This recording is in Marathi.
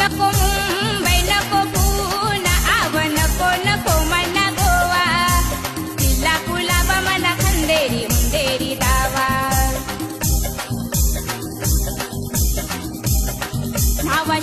नको मुंबई नको पुणा आव नको नको मना गोवा किल्ला कुलाबा मना खंदेरी मुंदेरी दावा नावा